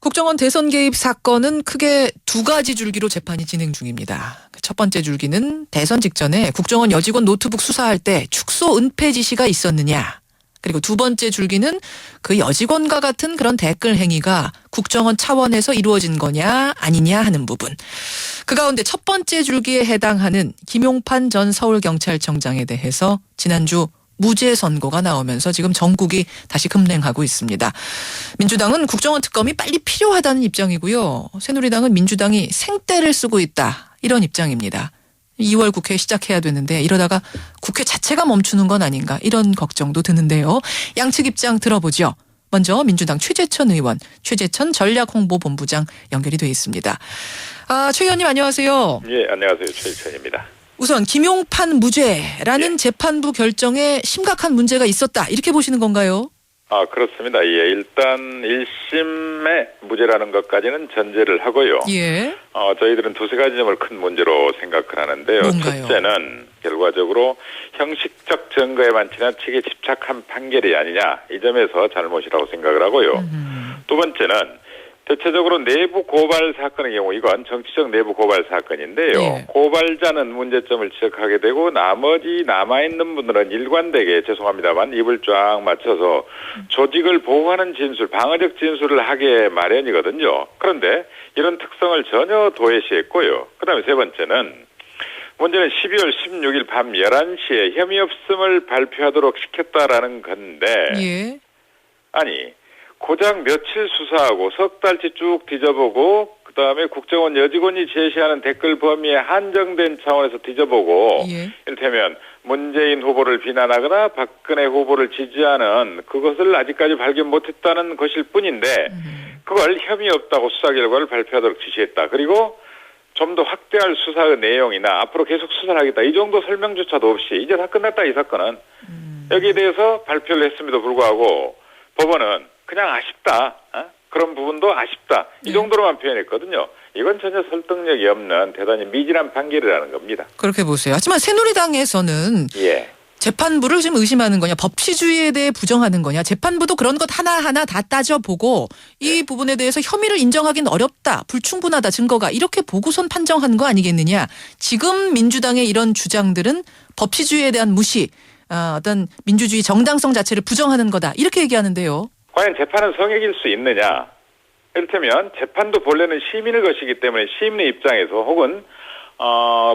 국정원 대선 개입 사건은 크게 두 가지 줄기로 재판이 진행 중입니다. 첫 번째 줄기는 대선 직전에 국정원 여직원 노트북 수사할 때 축소 은폐 지시가 있었느냐. 그리고 두 번째 줄기는 그 여직원과 같은 그런 댓글 행위가 국정원 차원에서 이루어진 거냐 아니냐 하는 부분. 그 가운데 첫 번째 줄기에 해당하는 김용판 전 서울경찰청장에 대해서 지난주 무죄 선고가 나오면서 지금 전국이 다시 급냉하고 있습니다. 민주당은 국정원 특검이 빨리 필요하다는 입장이고요. 새누리당은 민주당이 생떼를 쓰고 있다. 이런 입장입니다. 2월 국회 시작해야 되는데 이러다가 국회 자체가 멈추는 건 아닌가 이런 걱정도 드는데요. 양측 입장 들어보죠. 먼저 민주당 최재천 의원, 최재천 전략홍보본부장 연결이 돼 있습니다. 최 의원님 안녕하세요. 예, 안녕하세요. 최재천입니다. 우선 김용판 무죄라는 재판부 결정에 심각한 문제가 있었다. 이렇게 보시는 건가요? 그렇습니다. 예, 일단 1심의 무죄라는 것까지는 전제를 하고요. 예. 저희들은 두세 가지 점을 큰 문제로 생각을 하는데요. 뭔가요? 첫째는 결과적으로 형식적 증거에만 지나치게 집착한 판결이 아니냐. 이 점에서 잘못이라고 생각을 하고요. 두 번째는 대체적으로 내부 고발 사건의 경우 이건 정치적 내부 고발 사건인데요. 예. 고발자는 문제점을 지적하게 되고 나머지 남아있는 분들은 일관되게 죄송합니다만 입을 쫙 맞춰서 조직을 보호하는 진술, 방어적 진술을 하게 마련이거든요. 그런데 이런 특성을 전혀 도외시했고요. 그다음에 세 번째는 문제는 12월 16일 밤 11시에 혐의 없음을 발표하도록 시켰다라는 건데 예. 아니 고작 며칠 수사하고 석 달치 쭉 뒤져보고 그다음에 국정원 여직원이 제시하는 댓글 범위에 한정된 차원에서 뒤져보고 예. 이를테면 문재인 후보를 비난하거나 박근혜 후보를 지지하는 그것을 아직까지 발견 못했다는 것일 뿐인데 그걸 혐의 없다고 수사 결과를 발표하도록 지시했다. 그리고 좀 더 확대할 수사의 내용이나 앞으로 계속 수사를 하겠다. 이 정도 설명조차도 없이 이제 다 끝났다 이 사건은. 여기에 대해서 발표를 했음에도 불구하고 법원은 그냥 아쉽다. 그런 부분도 아쉽다. 이 정도로만 표현했거든요. 이건 전혀 설득력이 없는 대단히 미진한 판결이라는 겁니다. 그렇게 보세요. 하지만 새누리당에서는 예. 재판부를 지금 의심하는 거냐, 법치주의에 대해 부정하는 거냐, 재판부도 그런 것 하나하나 다 따져보고 이 부분에 대해서 혐의를 인정하기는 어렵다, 불충분하다, 증거가 이렇게 보고선 판정한 거 아니겠느냐. 지금 민주당의 이런 주장들은 법치주의에 대한 무시, 어떤 민주주의 정당성 자체를 부정하는 거다. 이렇게 얘기하는데요. 과연 재판은 성역일 수 있느냐. 이를테면 재판도 본래는 시민의 것이기 때문에 시민의 입장에서 혹은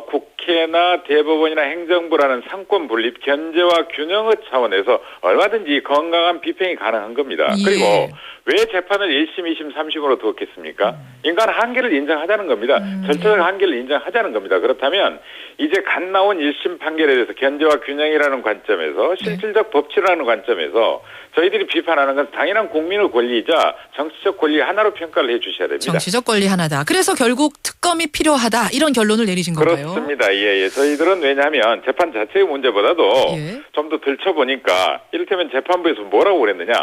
국회나 대법원이나 행정부라는 상권 분립, 견제와 균형의 차원에서 얼마든지 건강한 비평이 가능한 겁니다. 예. 그리고 왜 재판을 1심, 2심, 3심으로 두었겠습니까? 인간 한계를 인정하자는 겁니다. 절차적 한계를 인정하자는 겁니다. 그렇다면 이제 갓 나온 1심 판결에 대해서 견제와 균형이라는 관점에서 실질적 법치라는 관점에서 저희들이 비판하는 건 당연한 국민의 권리이자 정치적 권리 하나로 평가를 해 주셔야 됩니다. 정치적 권리 하나다. 그래서 결국 특검이 필요하다. 이런 결론을 내리신 건가요? 그렇습니다. 예. 저희들은 왜냐하면 재판 자체의 문제보다도 예. 좀 더 들춰보니까 이를테면 재판부에서 뭐라고 그랬느냐.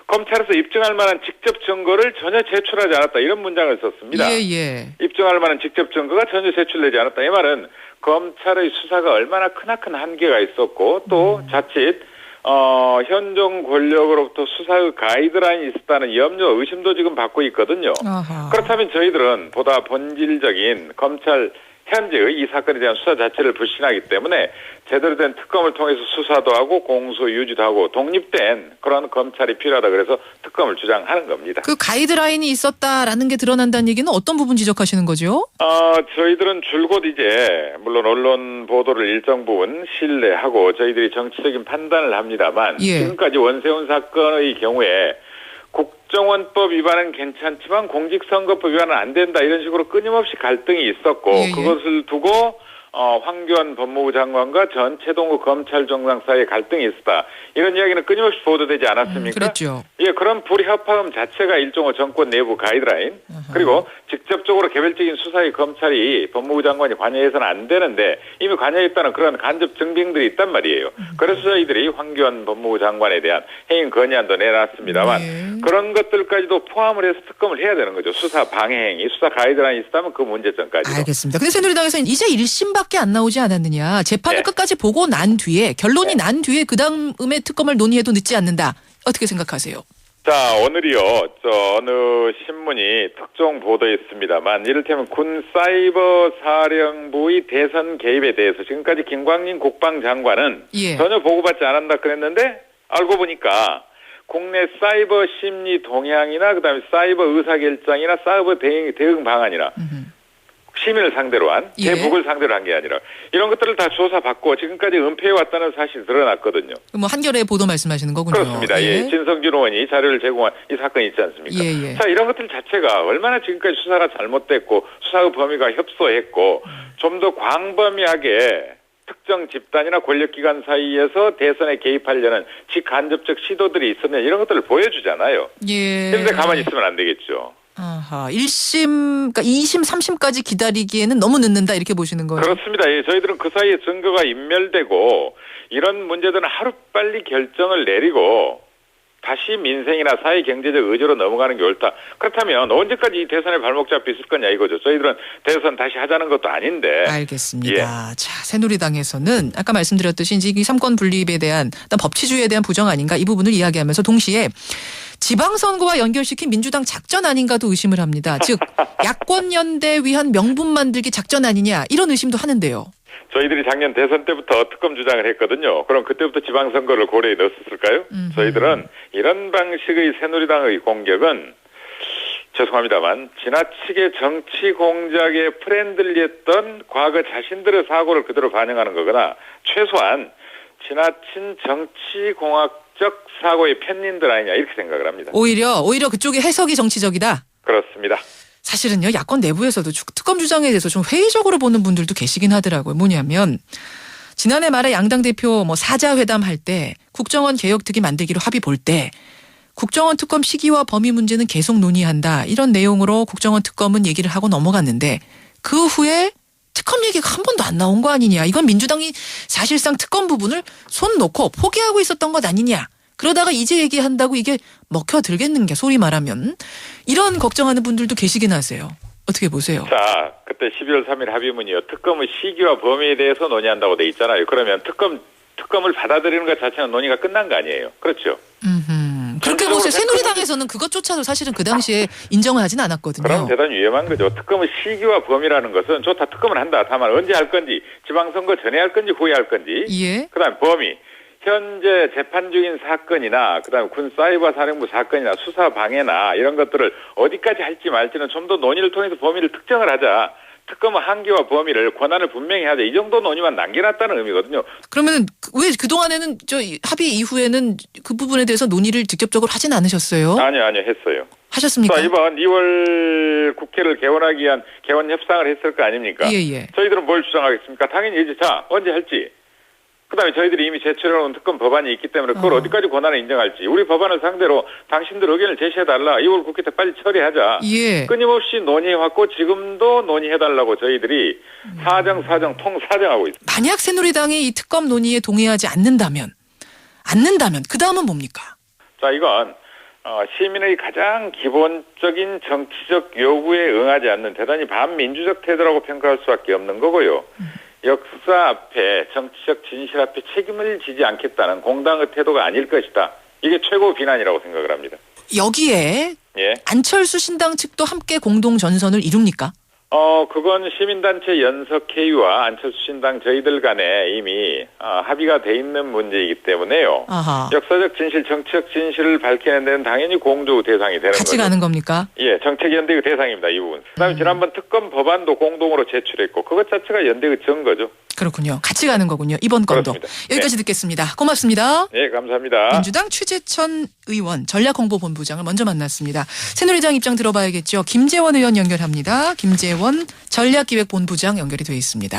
검찰에서 입증할 만한 직접 증거를 전혀 제출하지 않았다. 이런 문장을 썼습니다. 예. 입증할 만한 직접 증거가 전혀 제출되지 않았다. 이 말은 검찰의 수사가 얼마나 크나큰 한계가 있었고 또 자칫 현정 권력으로부터 수사의 가이드라인이 있었다는 염려, 의심도 지금 받고 있거든요. 아하. 그렇다면 저희들은 보다 본질적인 검찰 현재의 이 사건에 대한 수사 자체를 불신하기 때문에 제대로 된 특검을 통해서 수사도 하고 공소 유지도 하고 독립된 그런 검찰이 필요하다 그래서 특검을 주장하는 겁니다. 그 가이드라인이 있었다라는 게 드러난다는 얘기는 어떤 부분 지적하시는 거죠? 저희들은 줄곧 이제 물론 언론 보도를 일정 부분 신뢰하고 저희들이 정치적인 판단을 합니다만 예. 지금까지 원세훈 사건의 경우에 국정원법 위반은 괜찮지만 공직선거법 위반은 안 된다 이런 식으로 끊임없이 갈등이 있었고 예. 그것을 두고 황교안 법무부 장관과 전 최동호 검찰 정상 사이에 갈등이 있었다. 이런 이야기는 끊임없이 보도되지 않았습니까? 그랬죠. 예, 그런 불협화음 자체가 일종의 정권 내부 가이드라인 그리고 직접적으로 개별적인 수사에 검찰이 법무부 장관이 관여해서는 안 되는데 이미 관여했다는 그런 간접 증빙들이 있단 말이에요. 그래서 저희들이 황교안 법무부 장관에 대한 해임 건의안도 내놨습니다만 네. 그런 것들까지도 포함을 해서 특검을 해야 되는 거죠. 수사 방해행위, 수사 가이드라인이 있었다면 그 문제점까지도. 알겠습니다. 근데 새누리당에서는 이제 1심밖에 안 나오지 않았느냐. 재판을 네. 끝까지 보고 난 뒤에 결론이 난 뒤에 그다음에 특검을 논의해도 늦지 않는다. 어떻게 생각하세요? 자, 오늘이요. 어느 신문 신문이 특종 보도했습니다만 이를테면 군 사이버 사령부의 대선 개입에 대해서 지금까지 김광림 국방장관은 예. 전혀 보고받지 않았다 그랬는데 알고 보니까 국내 사이버 심리 동향이나 그다음에 사이버 의사결정이나 사이버 대응 방안이나 시민을 상대로 한 예. 대북을 상대로 한 게 아니라 이런 것들을 다 조사받고 지금까지 은폐해왔다는 사실이 드러났거든요. 뭐 한겨레 보도 말씀하시는 거군요. 그렇습니다. 예. 진성준 의원이 자료를 제공한 이 사건이 있지 않습니까? 예. 자, 이런 것들 자체가 얼마나 지금까지 수사가 잘못됐고 수사의 범위가 협소했고 좀 더 광범위하게 특정 집단이나 권력기관 사이에서 대선에 개입하려는 직간접적 시도들이 있었냐 이런 것들을 보여주잖아요. 예. 그런데 가만히 있으면 안 되겠죠. 아하, 1심, 그러니까 2심, 3심까지 기다리기에는 너무 늦는다 이렇게 보시는 거예요. 그렇습니다. 예, 저희들은 그 사이에 증거가 인멸되고 이런 문제들은 하루빨리 결정을 내리고 다시 민생이나 사회 경제적 의제로 넘어가는 게 옳다. 그렇다면 언제까지 이 대선에 발목 잡혀 있을 거냐 이거죠. 저희들은 대선 다시 하자는 것도 아닌데. 알겠습니다. 예. 자, 새누리당에서는 아까 말씀드렸듯이 이제 이 삼권 분립에 대한 일단 법치주의에 대한 부정 아닌가 이 부분을 이야기하면서 동시에 지방선거와 연결시킨 민주당 작전 아닌가도 의심을 합니다. 즉 야권 연대 위한 명분 만들기 작전 아니냐 이런 의심도 하는데요. 저희들이 작년 대선 때부터 특검 주장을 했거든요. 그럼 그때부터 지방선거를 고려에 넣었을까요? 저희들은 이런 방식의 새누리당의 공격은 죄송합니다만 지나치게 정치 공작에 프렌들리했던 과거 자신들의 사고를 그대로 반영하는 거거나 최소한 지나친 정치공학적 사고의 편린들 아니냐 이렇게 생각을 합니다. 오히려 그쪽의 해석이 정치적이다. 그렇습니다. 사실은요, 야권 내부에서도 특검 주장에 대해서 좀 회의적으로 보는 분들도 계시긴 하더라고요. 뭐냐면, 지난해 말에 양당 대표 사자회담 할 때 국정원 개혁특위 만들기로 합의 볼 때 국정원 특검 시기와 범위 문제는 계속 논의한다. 이런 내용으로 국정원 특검은 얘기를 하고 넘어갔는데 그 후에 특검 얘기가 한 번도 안 나온 거 아니냐. 이건 민주당이 사실상 특검 부분을 손 놓고 포기하고 있었던 것 아니냐. 그러다가 이제 얘기한다고 이게 먹혀들겠는가 소리 말하면 이런 걱정하는 분들도 계시긴 하세요. 어떻게 보세요? 자, 그때 12월 3일 합의문이요. 특검의 시기와 범위에 대해서 논의한다고 돼 있잖아요. 그러면 특검을 받아들이는 것 자체는 논의가 끝난 거 아니에요. 그렇죠? 그렇게 보세요. 새누리당에서는 그것조차도 사실은 그 당시에 인정을 하진 않았거든요. 그럼 대단히 위험한 거죠. 특검의 시기와 범위라는 것은 좋다 특검을 한다. 다만 언제 할 건지 지방선거 전에 할 건지 후에 할 건지 예. 그다음 범위. 현재 재판 중인 사건이나 그다음에 군 사이버 사령부 사건이나 수사 방해나 이런 것들을 어디까지 할지 말지는 좀 더 논의를 통해서 범위를 특정을 하자. 특검의 한계와 범위를 권한을 분명히 하자. 이 정도 논의만 남겨놨다는 의미거든요. 그러면 왜 그동안에는 합의 이후에는 그 부분에 대해서 논의를 직접적으로 하진 않으셨어요? 아니요. 했어요. 하셨습니까? 자, 이번 2월 국회를 개원하기 위한 개원 협상을 했을 거 아닙니까? 예. 저희들은 뭘 주장하겠습니까? 당연히 이제 언제 할지. 그다음에 저희들이 이미 제출해놓은 특검 법안이 있기 때문에 그걸 어디까지 권한을 인정할지 우리 법안을 상대로 당신들 의견을 제시해달라. 2월 국회 때 빨리 처리하자. 예. 끊임없이 논의해왔고 지금도 논의해달라고 저희들이 사정 통사정하고 있습니다. 만약 새누리당이 이 특검 논의에 동의하지 않는다면 그 다음은 뭡니까? 자, 이건 시민의 가장 기본적인 정치적 요구에 응하지 않는 대단히 반민주적 태도라고 평가할 수밖에 없는 거고요. 역사 앞에 정치적 진실 앞에 책임을 지지 않겠다는 공당의 태도가 아닐 것이다. 이게 최고 비난이라고 생각을 합니다. 여기에 예. 안철수 신당 측도 함께 공동 전선을 이룹니까? 그건 시민단체 연석회의와 안철수 신당 저희들 간에 이미 합의가 돼 있는 문제이기 때문에요. 아하. 역사적 진실, 정치적 진실을 밝히는 데는 당연히 공조 대상이 되는 거죠. 같이 가는 겁니까? 예, 정책연대의 대상입니다. 이 부분. 그다음에 지난번 특검 법안도 공동으로 제출했고 그것 자체가 연대의 증거죠. 그렇군요. 같이 가는 거군요. 이번 건도. 그렇습니다. 여기까지 듣겠습니다. 고맙습니다. 네, 감사합니다. 민주당 최재천 의원 전략홍보본부장을 먼저 만났습니다. 새누리당 입장 들어봐야겠죠. 김재원 의원 연결합니다. 김재원 전략기획본부장 연결이 되어 있습니다.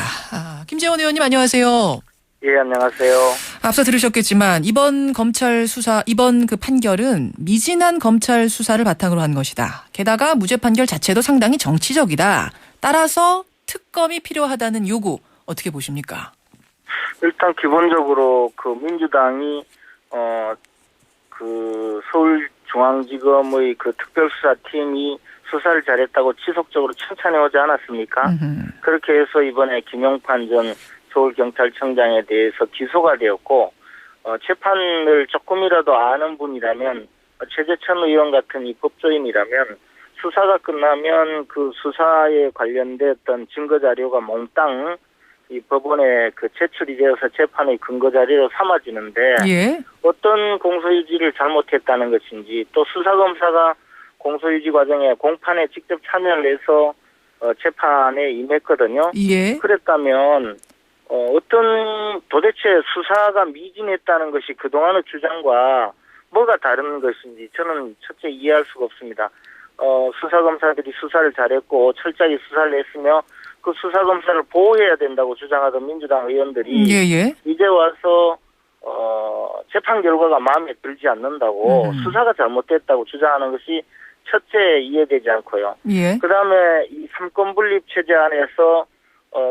김재원 의원님 안녕하세요. 예, 안녕하세요. 앞서 들으셨겠지만 이번 검찰 수사, 이번 그 판결은 미진한 검찰 수사를 바탕으로 한 것이다. 게다가 무죄 판결 자체도 상당히 정치적이다. 따라서 특검이 필요하다는 요구 어떻게 보십니까? 일단 기본적으로 그 민주당이 그 서울중앙지검의 그 특별수사팀이 수사를 잘했다고 지속적으로 칭찬해 오지 않았습니까? 그렇게 해서 이번에 김용판 전 서울경찰청장에 대해서 기소가 되었고 재판을 조금이라도 아는 분이라면 최재천 의원 같은 이 법조인이라면 수사가 끝나면 그 수사에 관련됐던 증거 자료가 몽땅 이 법원에 그 제출이 되어서 재판의 근거 자료로 삼아지는데 예. 어떤 공소유지를 잘못했다는 것인지 또 수사검사가 공소유지 과정에 공판에 직접 참여를 해서 재판에 임했거든요. 예. 그랬다면 어떤 도대체 수사가 미진했다는 것이 그동안의 주장과 뭐가 다른 것인지 저는 첫째 이해할 수가 없습니다. 수사검사들이 수사를 잘했고 철저하게 수사를 했으며 그 수사검사를 보호해야 된다고 주장하던 민주당 의원들이 예. 이제 와서 재판 결과가 마음에 들지 않는다고 수사가 잘못됐다고 주장하는 것이 첫째 이해되지 않고요. 예. 그다음에 이 삼권 분립 체제 안에서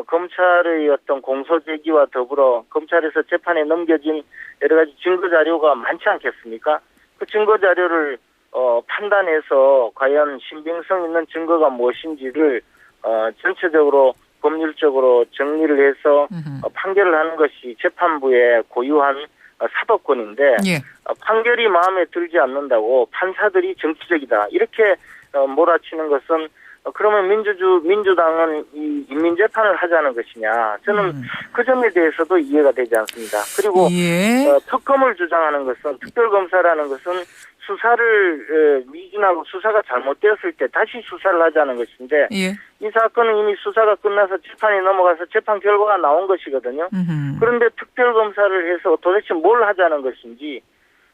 검찰의 어떤 공소 제기와 더불어 검찰에서 재판에 넘겨진 여러 가지 증거 자료가 많지 않겠습니까? 그 증거 자료를 판단해서 과연 신빙성 있는 증거가 무엇인지를 전체적으로 법률적으로 정리를 해서 판결을 하는 것이 재판부의 고유한 사법권인데 예. 판결이 마음에 들지 않는다고 판사들이 정치적이다 이렇게 몰아치는 것은 그러면 민주당은 이 인민재판을 하자는 것이냐 저는 그 점에 대해서도 이해가 되지 않습니다. 그리고 예. 특검을 주장하는 것은 특별검사라는 것은 수사를 미진하고 수사가 잘못되었을 때 다시 수사를 하자는 것인데 예. 이 사건은 이미 수사가 끝나서 재판에 넘어가서 재판 결과가 나온 것이거든요. 그런데 특별검사를 해서 도대체 뭘 하자는 것인지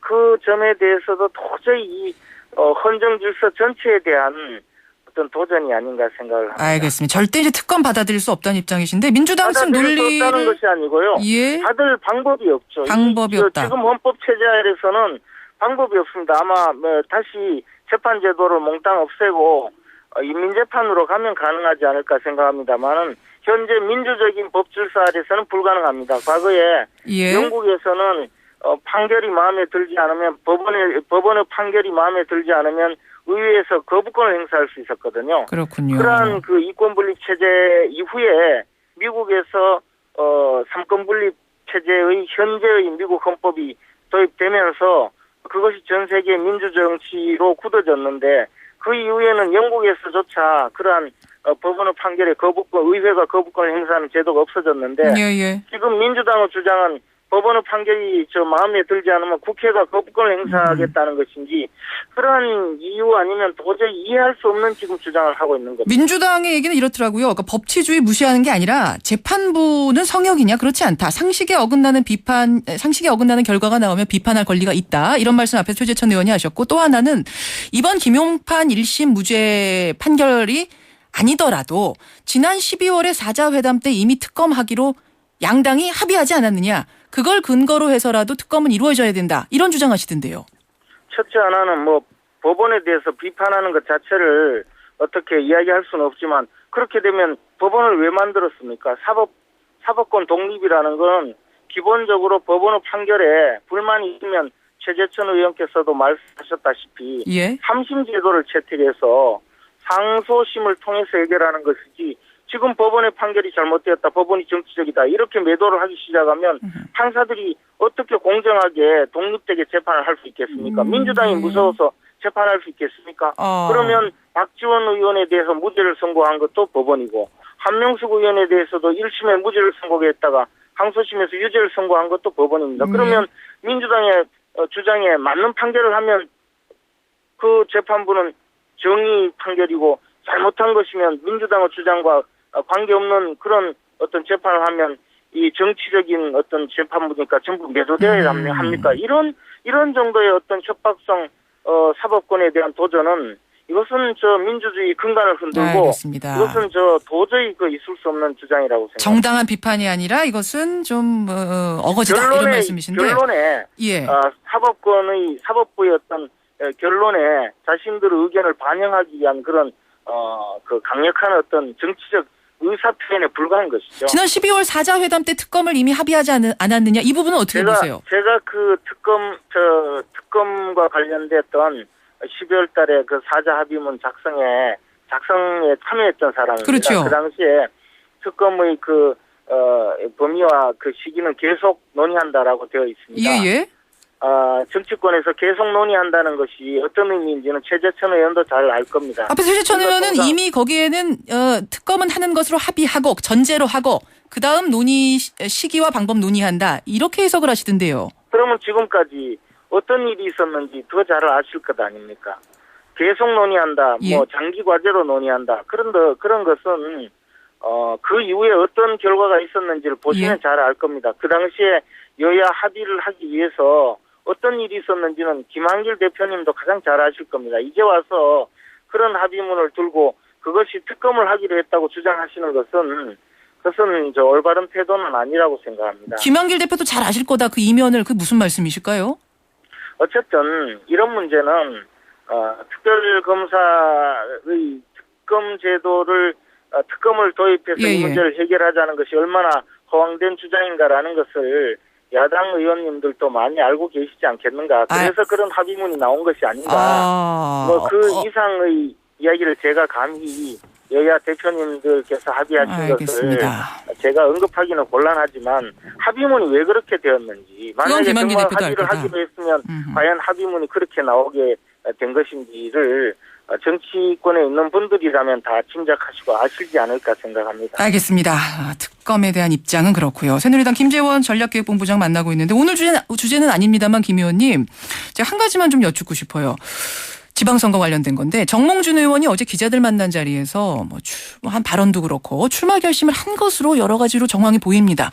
그 점에 대해서도 도저히 이 헌정 질서 전체에 대한 어떤 도전이 아닌가 생각을 합니다. 알겠습니다. 절대 이제 특검 받아들일 수 없다는 입장이신데 민주당 측 받아들일 수 없다는 논리를 것이 아니고요. 예. 받을 방법이 없죠. 방법이 없다. 지금 헌법 체제 아래서는 방법이 없습니다. 아마 다시 재판 제도를 몽땅 없애고 인민재판으로 가면 가능하지 않을까 생각합니다만은 현재 민주적인 법 질서 아래서는 불가능합니다. 과거에 예. 영국에서는 판결이 마음에 들지 않으면 법원의 판결이 마음에 들지 않으면 의회에서 거부권을 행사할 수 있었거든요. 그렇군요. 그러한 그 이권 분립 체제 이후에 미국에서 삼권 분립 체제의 현재의 미국 헌법이 도입되면서 그것이 전 세계 민주정치로 굳어졌는데 그 이후에는 영국에서조차 그러한 법원의 판결에 의회가 거부권을 행사하는 제도가 없어졌는데 예. 지금 민주당의 주장은 법원의 판결이 마음에 들지 않으면 국회가 거부권을 행사하겠다는 것인지 그러한 이유 아니면 도저히 이해할 수 없는 지금 주장을 하고 있는 겁니다. 민주당의 얘기는 이렇더라고요. 그러니까 법치주의 무시하는 게 아니라 재판부는 성역이냐 그렇지 않다. 상식에 어긋나는 결과가 나오면 비판할 권리가 있다. 이런 말씀 앞에 표재천 의원이 하셨고 또 하나는 이번 김용판 1심 무죄 판결이 아니더라도 지난 12월에 사자회담 때 이미 특검하기로 양당이 합의하지 않았느냐. 그걸 근거로 해서라도 특검은 이루어져야 된다. 이런 주장하시던데요. 첫째 하나는 법원에 대해서 비판하는 것 자체를 어떻게 이야기할 수는 없지만 그렇게 되면 법원을 왜 만들었습니까? 사법권 독립이라는 건 기본적으로 법원의 판결에 불만이 있으면 최재천 의원께서도 말씀하셨다시피 예. 3심 제도를 채택해서 상소심을 통해서 해결하는 것이지 지금 법원의 판결이 잘못되었다. 법원이 정치적이다. 이렇게 매도를 하기 시작하면 판사들이 어떻게 공정하게 독립되게 재판을 할 수 있겠습니까? 민주당이 무서워서 재판할 수 있겠습니까? 그러면 박지원 의원에 대해서 무죄를 선고한 것도 법원이고 한명숙 의원에 대해서도 1심에 무죄를 선고했다가 항소심에서 유죄를 선고한 것도 법원입니다. 그러면 민주당의 주장에 맞는 판결을 하면 그 재판부는 정의 판결이고 잘못한 것이면 민주당의 주장과 관계없는 그런 어떤 재판을 하면 이 정치적인 어떤 재판부니까 전부 매도되어야 합니까? 이런 정도의 어떤 협박성 사법권에 대한 도전은 이것은 민주주의 근간을 흔들고 알겠습니다. 이것은 도저히 있을 수 없는 주장이라고 생각합니다. 정당한 비판이 아니라 이것은 좀 어거지다 이런 말씀이신데 결론에 예. 사법부의 어떤 결론에 자신들의 의견을 반영하기 위한 그런 강력한 어떤 정치적 의사 표현에 불과한 것이죠. 지난 12월 사자회담 때 특검을 이미 합의하지 않았느냐 이 부분은 어떻게 보세요? 제가 그 특검과 관련됐던 12월 달에 그 사자 합의문 작성에 참여했던 사람입니다. 그렇죠. 그 당시에 특검의 범위와 그 시기는 계속 논의한다라고 되어 있습니다. 예. 정치권에서 계속 논의한다는 것이 어떤 의미인지는 최재천 의원도 잘 알 겁니다. 앞에 최재천 의원은 이미 거기에는 특검은 하는 것으로 합의하고 전제로 하고 그다음 논의 시기와 방법 논의한다. 이렇게 해석을 하시던데요. 그러면 지금까지 어떤 일이 있었는지 더 잘 아실 것 아닙니까? 계속 논의한다. 예. 뭐 장기 과제로 논의한다. 그런 것은 그 이후에 어떤 결과가 있었는지를 보시면 예. 잘 알 겁니다. 그 당시에 여야 합의를 하기 위해서 어떤 일이 있었는지는 김한길 대표님도 가장 잘 아실 겁니다. 이제 와서 그런 합의문을 들고 그것이 특검을 하기로 했다고 주장하시는 것은 저 올바른 태도는 아니라고 생각합니다. 김한길 대표도 잘 아실 거다. 그 이면을 그 무슨 말씀이실까요? 어쨌든 이런 문제는 특별검사의 특검 제도를 특검을 도입해서 예, 이 문제를 해결하자는 것이 얼마나 허황된 주장인가라는 것을 야당 의원님들도 많이 알고 계시지 않겠는가. 그래서 그런 합의문이 나온 것이 아닌가. 뭐 그 이상의 이야기를 제가 감히 여야 대표님들께서 합의하신 알겠습니다. 것을 제가 언급하기는 곤란하지만 합의문이 왜 그렇게 되었는지 만약에 정말 합의를 하기로 했으면 과연 합의문이 그렇게 나오게 된 것인지를 정치권에 있는 분들이라면 다 짐작하시고 아시지 않을까 생각합니다. 알겠습니다. 특검에 대한 입장은 그렇고요. 새누리당 김재원 전략기획본부장 만나고 있는데 오늘 주제는 아닙니다만 김 의원님 제가 한 가지만 좀 여쭙고 싶어요. 지방선거 관련된 건데 정몽준 의원이 어제 기자들 만난 자리에서 한 발언도 그렇고 출마 결심을 한 것으로 여러 가지로 정황이 보입니다.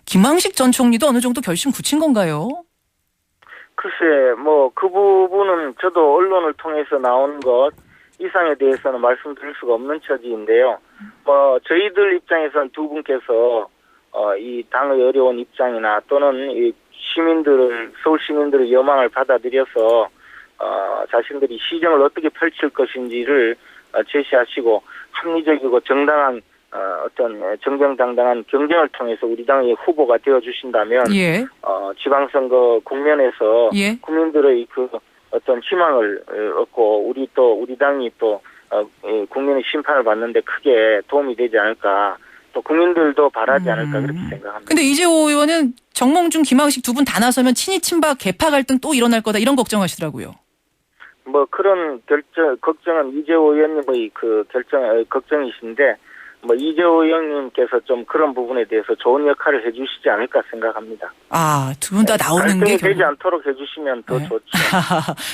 김황식 전 총리도 어느 정도 결심 굳힌 건가요? 글쎄, 그 부분은 저도 언론을 통해서 나온 것 이상에 대해서는 말씀드릴 수가 없는 처지인데요. 저희들 입장에서는 두 분께서 이 당의 어려운 입장이나 또는 이 서울 시민들의 여망을 받아들여서 자신들이 시정을 어떻게 펼칠 것인지를 제시하시고 합리적이고 정당한 어떤 정정당당한 경쟁을 통해서 우리 당의 후보가 되어 주신다면 예. 지방선거 국면에서 예. 국민들의 그 어떤 희망을 얻고 우리 당이 또 국민의 심판을 받는데 크게 도움이 되지 않을까. 또 국민들도 바라지 않을까 그렇게 생각합니다. 근데 이재호 의원은 정몽준, 김황식 두 분 다 나서면 친이 친박 개파 갈등 또 일어날 거다 이런 걱정하시더라고요. 그런 걱정은 이재호 의원님의 걱정이신데, 이재호 의원님께서 좀 그런 부분에 대해서 좋은 역할을 해주시지 않을까 생각합니다. 두 분 다 나오는 게 되지 않도록 해주시면 더 좋죠.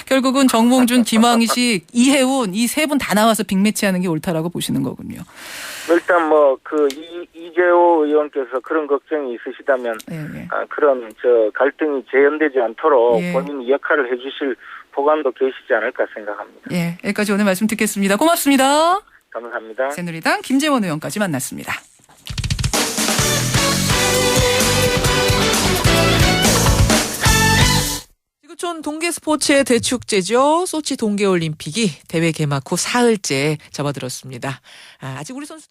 결국은 정몽준, 김황식, 이해운 이 세 분 다 나와서 빅매치하는 게 옳다라고 보시는 거군요. 일단 이재호 의원께서 그런 걱정이 있으시다면 그런 갈등이 재현되지 않도록 본인이 역할을 해주실 보관도 계시지 않을까 생각합니다. 예, 여기까지 오늘 말씀 듣겠습니다. 고맙습니다. 감사합니다. 새누리당 김재원 의원까지 만났습니다. 지구촌 동계스포츠의 대축제죠. 소치 동계올림픽이 대회 개막 후 사흘째 접어들었습니다. 아직 우리 선수